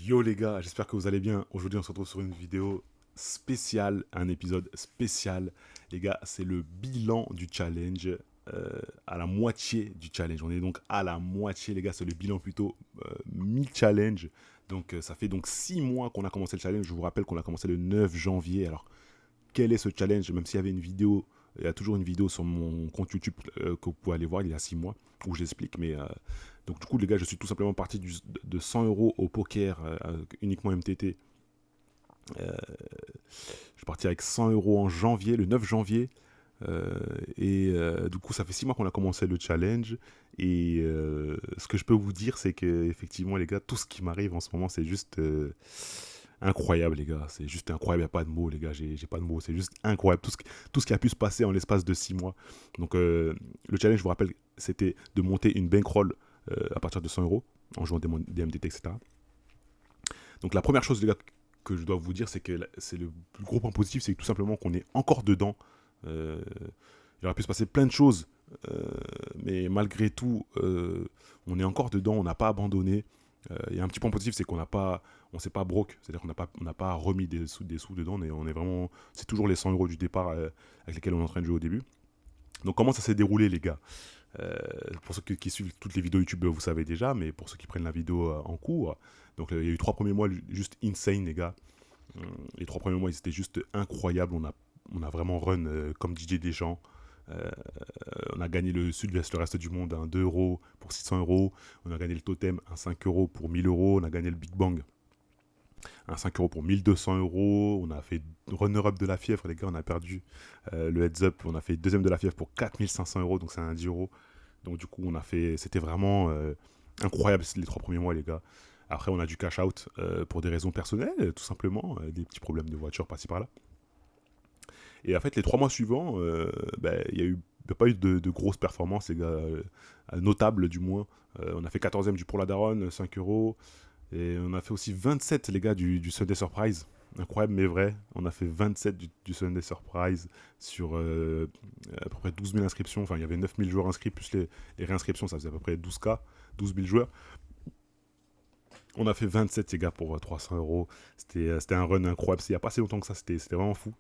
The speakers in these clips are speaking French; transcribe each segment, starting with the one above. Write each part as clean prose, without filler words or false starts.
Yo les gars, j'espère que vous allez bien. Aujourd'hui on se retrouve sur une vidéo spéciale, un épisode spécial. Les gars, c'est le bilan du challenge, à la moitié du challenge. On est donc à la moitié les gars, c'est le bilan plutôt mi-challenge. Donc ça fait donc 6 mois qu'on a commencé le challenge. Je vous rappelle qu'on a commencé le 9 janvier. Alors quel est ce challenge? Même s'il y avait une vidéo, il y a toujours une vidéo sur mon compte YouTube que vous pouvez aller voir il y a 6 mois où j'explique. Mais donc du coup les gars, je suis tout simplement parti de 100 euros au poker uniquement MTT. Je suis parti avec 100 euros en janvier, le 9 janvier. Du coup, ça fait 6 mois qu'on a commencé le challenge. Et ce que je peux vous dire, c'est que effectivement, les gars, tout ce qui m'arrive en ce moment, c'est juste incroyable, les gars. C'est juste incroyable. Il n'y a pas de mots, les gars. J'ai pas de mots. C'est juste incroyable. Tout ce qui a pu se passer en l'espace de 6 mois. Donc, le challenge, je vous rappelle, c'était de monter une bankroll à partir de 100 euros en jouant des MTT, etc. Donc, la première chose, les gars, que je dois vous dire, c'est que c'est le plus gros point positif, c'est tout simplement qu'on est encore dedans. Il aurait pu se passer plein de choses, mais malgré tout, on est encore dedans, on n'a pas abandonné. Il y a un petit point positif, c'est on s'est pas broke, c'est-à-dire qu'on n'a pas remis des sous dedans, mais on est vraiment, c'est toujours les 100 euros du départ avec lesquels on est en train de jouer au début. Donc comment ça s'est déroulé, les gars? Pour ceux qui suivent toutes les vidéos YouTube, vous savez déjà, mais pour ceux qui prennent la vidéo en cours, donc il y a eu 3 premiers mois juste insane, les gars. Les 3 premiers mois, ils étaient juste incroyables. On a vraiment run comme DJ Deschamps. Euh, on a gagné le Sud-Ouest, le reste du monde, un 2 euros pour 600 euros. On a gagné le Totem, un 5 euros pour 1000 euros. On a gagné le Big Bang, un 5 euros pour 1200 euros. On a fait runner-up de la fièvre, les gars. On a perdu le heads-up. On a fait deuxième de la fièvre pour 4500 euros, donc c'est un 10 euros. Donc du coup, c'était vraiment incroyable les 3 premiers mois, les gars. Après, on a du cash out pour des raisons personnelles, tout simplement, des petits problèmes de voiture par-ci par-là. Et en fait, les 3 mois suivants, il n'y a pas eu de grosses performances, les gars, notables du moins. On a fait 14e du Pour la Daronne, 5 euros. Et on a fait aussi 27, les gars, du Sunday Surprise. Incroyable, mais vrai. On a fait 27 du Sunday Surprise sur à peu près 12 000 inscriptions. Enfin, il y avait 9 000 joueurs inscrits, plus les réinscriptions, ça faisait à peu près 12K, 12 000 joueurs. On a fait 27, les gars, pour 300 euros. C'était un run incroyable. Il n'y a pas si longtemps que ça, c'était vraiment fou.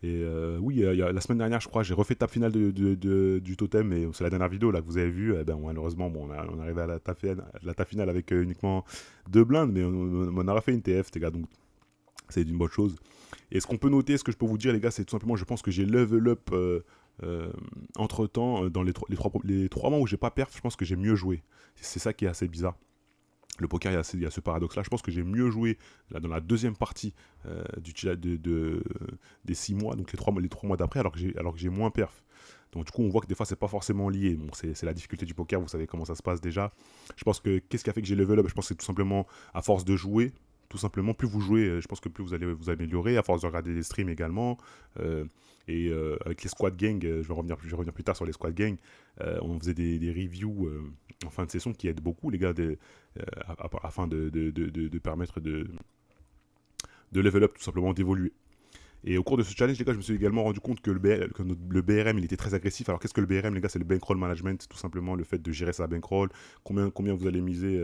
Et oui, la semaine dernière, je crois, j'ai refait table finale du Totem, et c'est la dernière vidéo là, que vous avez vue. Malheureusement, bon, on est arrivé à la table finale avec uniquement 2 blindes, mais on a refait une TF, les gars, donc c'est une bonne chose. Et ce qu'on peut noter, ce que je peux vous dire, les gars, c'est tout simplement, je pense que j'ai level up entre temps, dans les 3 mois où j'ai pas perf, je pense que j'ai mieux joué. C'est ça qui est assez bizarre. Le poker, il y a ce paradoxe-là. Je pense que j'ai mieux joué là, dans la deuxième partie des 6 mois, donc les 3 mois d'après, alors que j'ai moins perf. Donc du coup, on voit que des fois, c'est pas forcément lié. Bon, c'est la difficulté du poker, vous savez comment ça se passe déjà. Je pense que, qu'est-ce qui a fait que j'ai level up? Je pense que c'est tout simplement à force de jouer. Tout simplement, plus vous jouez, je pense que plus vous allez vous améliorer, à force de regarder des streams également. Avec les squad gang, je vais revenir plus tard sur les squad gang, on faisait des reviews en fin de session qui aident beaucoup, les gars, afin de permettre de level up, tout simplement d'évoluer. Et au cours de ce challenge, les gars, je me suis également rendu compte que le BRM, il était très agressif. Alors qu'est-ce que le BRM, les gars? C'est le bankroll management, tout simplement, le fait de gérer sa bankroll, combien vous allez miser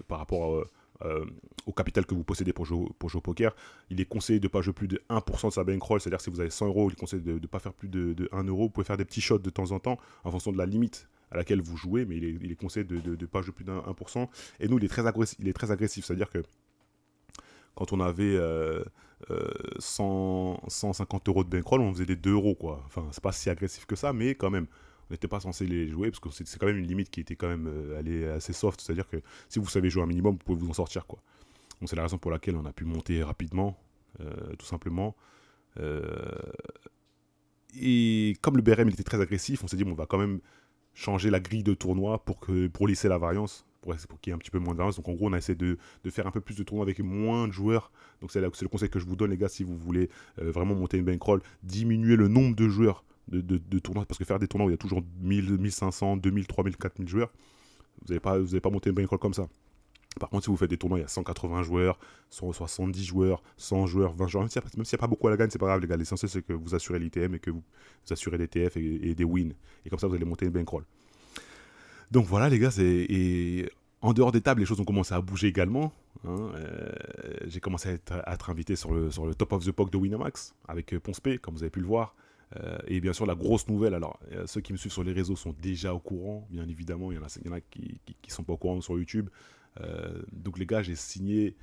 par rapport au capital que vous possédez pour jouer au poker. Il est conseillé de ne pas jouer plus de 1% de sa bankroll, c'est-à-dire si vous avez 100 euros, il est conseillé de ne pas faire plus de 1 euro. Vous pouvez faire des petits shots de temps en temps en fonction de la limite à laquelle vous jouez, mais il est conseillé de ne pas jouer plus d'un 1%. Et nous, il est très agressif, c'est-à-dire que quand on avait 150 euros de bankroll, on faisait des 2 euros, quoi. Enfin, c'est pas si agressif que ça, mais quand même, on n'était pas censé les jouer, parce que c'est quand même une limite qui était quand même assez soft, c'est-à-dire que si vous savez jouer un minimum, vous pouvez vous en sortir, quoi. Donc c'est la raison pour laquelle on a pu monter rapidement, tout simplement. Euh, et comme le BRM il était très agressif, on s'est dit, bon, on va quand même changer la grille de tournoi pour lisser la variance, pour qu'il y ait un petit peu moins de variance. Donc en gros, on a essayé de faire un peu plus de tournois avec moins de joueurs. Donc c'est le conseil que je vous donne, les gars, si vous voulez vraiment monter une bankroll, diminuer le nombre de joueurs de tournois, parce que faire des tournois où il y a toujours 1000, 1500, 2000, 3000, 4000 joueurs, vous n'allez pas monter une bankroll comme ça. Par contre, si vous faites des tournois, il y a 180 joueurs, 170 joueurs, 100 joueurs, 20 joueurs, même s'il n'y a pas beaucoup à la gagne, c'est pas grave, les gars. L'essentiel, c'est que vous assurez l'ITM et que vous assurez des TF et des wins. Et comme ça, vous allez monter une bankroll. Donc voilà, les gars, et en dehors des tables, les choses ont commencé à bouger également. hein. J'ai commencé à être invité sur le Top of the Pop de Winamax avec Ponce P, comme vous avez pu le voir. Et bien sûr, la grosse nouvelle, alors ceux qui me suivent sur les réseaux sont déjà au courant, bien évidemment. Il y en a qui sont pas au courant sur YouTube. Donc les gars, j'ai signé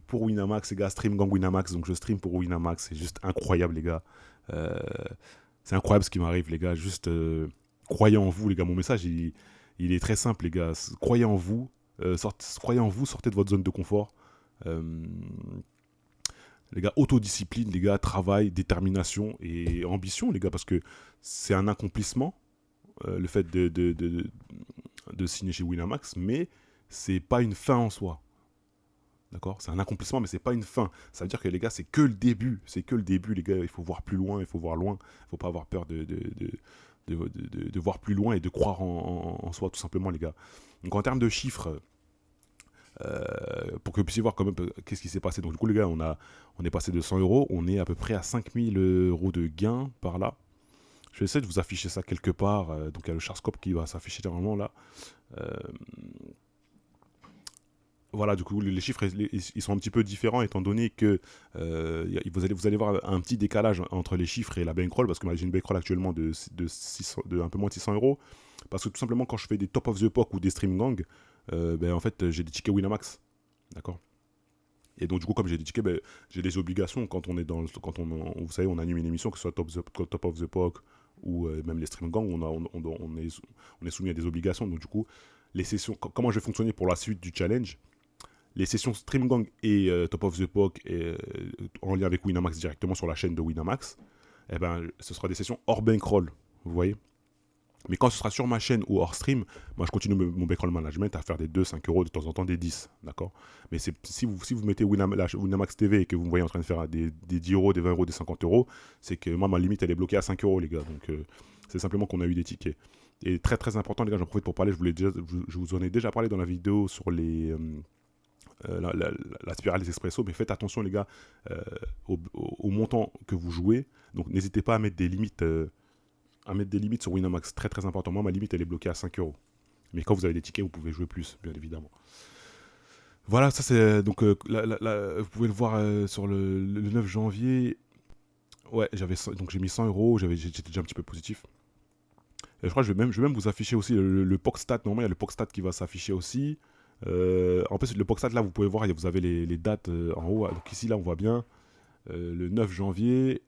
pour Winamax, les gars, Stream Gang Winamax. Donc je stream pour Winamax, c'est juste incroyable, les gars. Euh, c'est incroyable ce qui m'arrive, les gars. Juste croyez en vous, les gars. Mon message, il est très simple, les gars. Croyez en vous. Croyez en vous, sortez de votre zone de confort. Euh, les gars, autodiscipline, les gars, travail, détermination et ambition, les gars, parce que c'est un accomplissement, le fait de signer chez Winamax, mais c'est pas une fin en soi. D'accord. C'est un accomplissement, mais c'est pas une fin. Ça veut dire que les gars, c'est que le début. C'est que le début, les gars. Il faut voir plus loin, il faut voir loin. Il faut pas avoir peur de voir plus loin et de croire en soi, tout simplement, les gars. Donc en termes de chiffres, pour que vous puissiez voir quand même qu'est-ce qui s'est passé. Donc du coup, les gars, on est passé de 100 euros, on est à peu près à 5000 euros de gain par là. Je vais essayer de vous afficher ça quelque part. Donc il y a le Charscope qui va s'afficher normalement là. Euh, voilà, du coup, les chiffres, ils sont un petit peu différents étant donné que vous allez voir un petit décalage entre les chiffres et la bankroll, parce que moi, j'ai une bankroll actuellement de un peu moins de 600 euros. Parce que tout simplement, quand je fais des Top of the Puck ou des Stream Gang, ben, en fait, j'ai des tickets Winamax. D'accord. Et donc, du coup, comme j'ai des tickets, ben, j'ai des obligations quand on est vous savez, on anime une émission, que ce soit Top of the Puck ou même les Stream Gang, on est soumis à des obligations. Donc, du coup, les sessions, comment je vais fonctionner pour la suite du challenge? Les sessions Stream Gang et Top of the Pok en lien avec Winamax directement sur la chaîne de Winamax, eh ben, ce sera des sessions hors bankroll, vous voyez. Mais quand ce sera sur ma chaîne ou hors stream, moi je continue mon bankroll management à faire des 2, 5 euros, de temps en temps des 10, d'accord. Mais si vous mettez Winamax TV et que vous me voyez en train de faire des 10 euros, des 20 euros, des 50 euros, c'est que moi ma limite elle est bloquée à 5 euros, les gars. Donc c'est simplement qu'on a eu des tickets. Et très très important, les gars, j'en profite pour parler, je vous en ai déjà parlé dans la vidéo sur la spirale des expressos, mais faites attention les gars au montant que vous jouez. Donc n'hésitez pas à mettre des limites sur Winamax, très très important. Moi ma limite elle est bloquée à 5 euros. Mais quand vous avez des tickets, vous pouvez jouer plus, bien évidemment. Voilà, ça c'est donc vous pouvez le voir sur le 9 janvier. Ouais, donc j'ai mis 100 euros, j'étais déjà un petit peu positif. Et je crois que je vais même vous afficher aussi le POCStat. Normalement, il y a le POCStat qui va s'afficher aussi. En plus, le POCStat, là, vous pouvez voir, vous avez les dates en haut. Donc ici, là, on voit bien le 9 janvier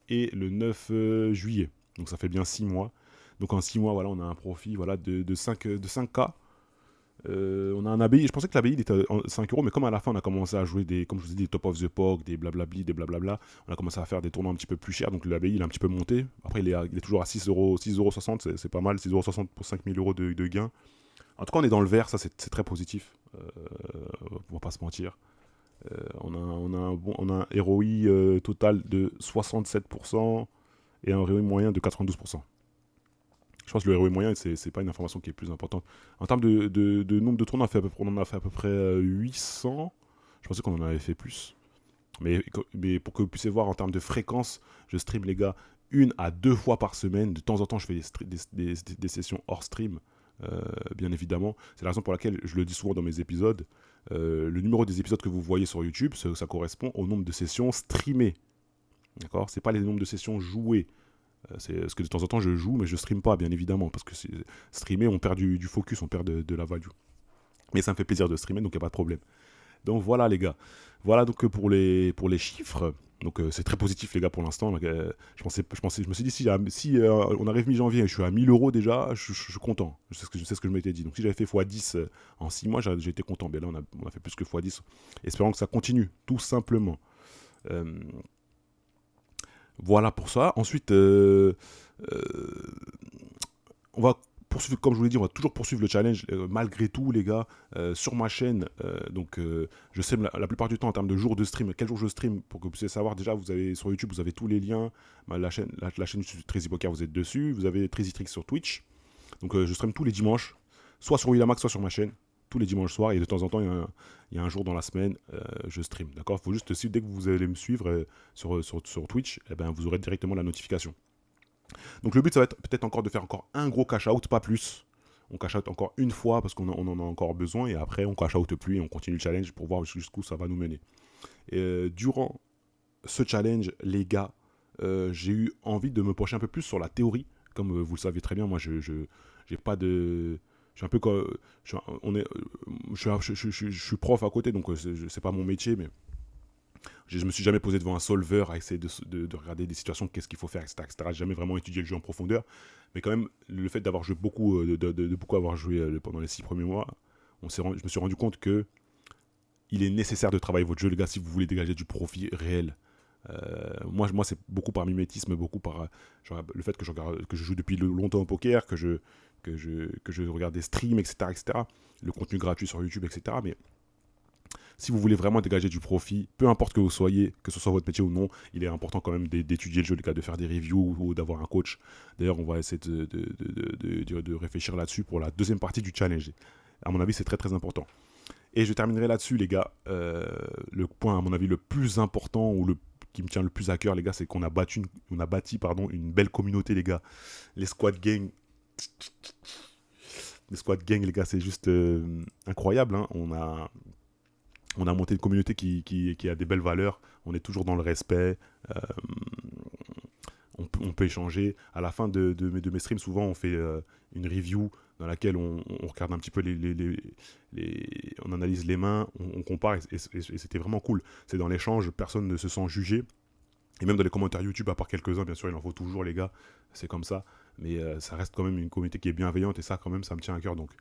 et le 9 juillet. Donc ça fait bien 6 mois. Donc en 6 mois, voilà, on a un profit voilà, de 5K. On a un ABI, je pensais que l'ABI était à 5 euros, mais comme à la fin on a commencé à jouer comme je vous ai dit, des Top of the Pog, des blablabli, des blablabla, on a commencé à faire des tournois un petit peu plus chers, donc l'ABI il a un petit peu monté. Après il est toujours à 6,60 €, c'est pas mal, 6,60 € pour 5000 euros de gain. En tout cas on est dans le vert, ça c'est très positif, on va pas se mentir. On a un ROI total de 67% et un ROI moyen de 92%. Je pense que le ROI moyen, c'est pas une information qui est plus importante. En termes de nombre de tournois, on en a fait à peu près 800. Je pensais qu'on en avait fait plus. Mais pour que vous puissiez voir en termes de fréquence, je stream les gars 1 à 2 fois par semaine. De temps en temps, je fais des sessions hors stream, bien évidemment. C'est la raison pour laquelle je le dis souvent dans mes épisodes. Le numéro des épisodes que vous voyez sur YouTube, ça correspond au nombre de sessions streamées. D'accord. C'est pas les nombres de sessions jouées. C'est parce que de temps en temps je joue mais je stream pas bien évidemment parce que streamer on perd du focus, on perd de la value. Mais ça me fait plaisir de streamer donc il n'y a pas de problème. Donc voilà les gars. Voilà donc pour les chiffres. Donc c'est très positif les gars pour l'instant. Je me suis dit si on arrive mi-janvier et je suis à 1000 euros déjà, je suis content. Je sais ce que je m'étais dit. Donc si j'avais fait x10 en 6 mois, j'ai été content. Mais là on a fait plus que x10. Espérons que ça continue, tout simplement. Voilà pour ça. Ensuite, on va poursuivre, comme je vous l'ai dit, on va toujours poursuivre le challenge malgré tout, les gars, sur ma chaîne. Donc, je sais la plupart du temps en termes de jours de stream, quel jour je stream, pour que vous puissiez savoir. Déjà, vous avez sur YouTube, vous avez tous les liens. La chaîne Trizy Poker, vous êtes dessus. Vous avez Trizy Tricks sur Twitch. Donc, je stream tous les dimanches, soit sur Winamax, soit sur ma chaîne. Tous les dimanches soirs, et de temps en temps, il y a un jour dans la semaine, je stream. D'accord. Il faut juste, dès que vous allez me suivre sur Twitch, eh ben, vous aurez directement la notification. Donc le but, ça va être peut-être encore de faire encore un gros cash out, pas plus. On cash out encore une fois parce qu'on en a encore besoin et après on cash out plus et on continue le challenge pour voir jusqu'où ça va nous mener. Et durant ce challenge, les gars, j'ai eu envie de me pencher un peu plus sur la théorie. Comme vous le savez très bien, moi, j'ai pas de... Je suis un peu comme... Je suis prof à côté, donc c'est pas mon métier, mais je me suis jamais posé devant un solver à essayer de regarder des situations, qu'est-ce qu'il faut faire, etc., etc. J'ai jamais vraiment étudié le jeu en profondeur. Mais quand même, le fait d'avoir joué beaucoup, de beaucoup avoir joué pendant les 6 premiers mois, je me suis rendu compte que il est nécessaire de travailler votre jeu, les gars, si vous voulez dégager du profit réel. Moi c'est beaucoup par mimétisme, beaucoup par genre, le fait que je joue depuis longtemps au poker, que je regarde des streams, etc., etc., le contenu gratuit sur YouTube, etc. Mais si vous voulez vraiment dégager du profit, peu importe que vous soyez, que ce soit votre métier ou non, il est important quand même d'étudier le jeu, les gars, de faire des reviews ou d'avoir un coach. D'ailleurs, on va essayer de réfléchir là-dessus pour la deuxième partie du challenge. À mon avis, c'est très très important. Et je terminerai là-dessus, les gars. Le point, à mon avis, le plus important ou qui me tient le plus à cœur, les gars, c'est qu'on a bâti une belle communauté, les gars. Les squad gang. Les squad gang, les gars, c'est juste incroyable. Hein. On a monté une communauté qui a des belles valeurs. On est toujours dans le respect. On peut échanger. À la fin de mes streams, souvent, on fait une review dans laquelle on regarde un petit peu on analyse les mains, on compare, et c'était vraiment cool. C'est dans l'échange, personne ne se sent jugé. Et même dans les commentaires YouTube, à part quelques-uns, bien sûr, il en faut toujours, les gars, c'est comme ça. Mais ça reste quand même une communauté qui est bienveillante, et ça, quand même, ça me tient à cœur. Donc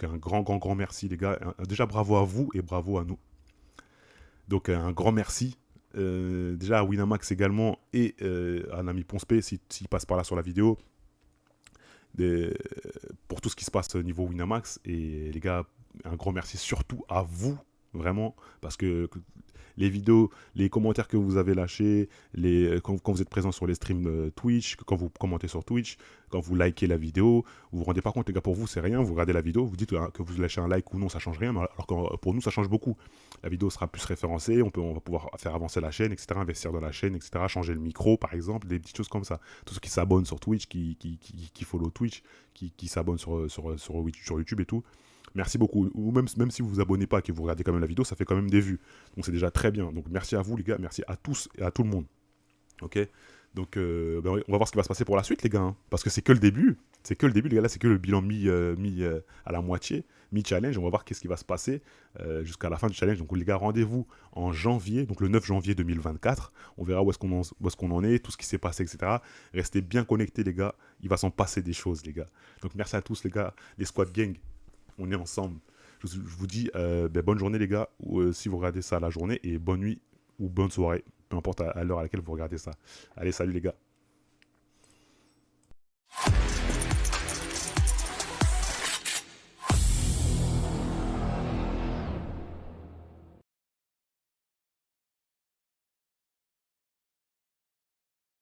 un grand merci, les gars. Déjà, bravo à vous et bravo à nous. Donc un grand merci. Déjà à Winamax également et à l'ami Ponspé s'il passe par là sur la vidéo pour tout ce qui se passe au niveau Winamax. Et les gars, un grand merci surtout à vous, vraiment, parce que les vidéos, les commentaires que vous avez lâchés, quand vous êtes présent sur les streams Twitch, quand vous commentez sur Twitch, quand vous likez la vidéo, vous vous rendez pas compte, les gars, pour vous c'est rien, vous regardez la vidéo, vous dites que vous lâchez un like ou non, ça change rien, alors que pour nous ça change beaucoup. La vidéo sera plus référencée, on va pouvoir faire avancer la chaîne, etc., investir dans la chaîne, etc., changer le micro par exemple, des petites choses comme ça. Tous ceux qui s'abonnent sur Twitch, qui follow Twitch, qui s'abonnent sur YouTube et tout. Merci beaucoup. Ou même si vous vous abonnez pas, que vous regardez quand même la vidéo, ça fait quand même des vues. Donc c'est déjà très bien. Donc merci à vous les gars, merci à tous et à tout le monde. Ok. Donc on va voir ce qui va se passer pour la suite les gars. Hein. Parce que c'est que le début. C'est que le début les gars. Là c'est que le bilan mis à la moitié, mi-challenge. On va voir qu'est-ce qui va se passer jusqu'à la fin du challenge. Donc les gars, rendez-vous en janvier, donc le 9 janvier 2024. On verra où est-ce qu'on en est, tout ce qui s'est passé, etc. Restez bien connectés les gars. Il va s'en passer des choses les gars. Donc merci à tous les gars, les squad gang. On est ensemble. Je vous dis bonne journée les gars, ou si vous regardez ça la journée, et bonne nuit ou bonne soirée, peu importe à l'heure à laquelle vous regardez ça. Allez, salut les gars.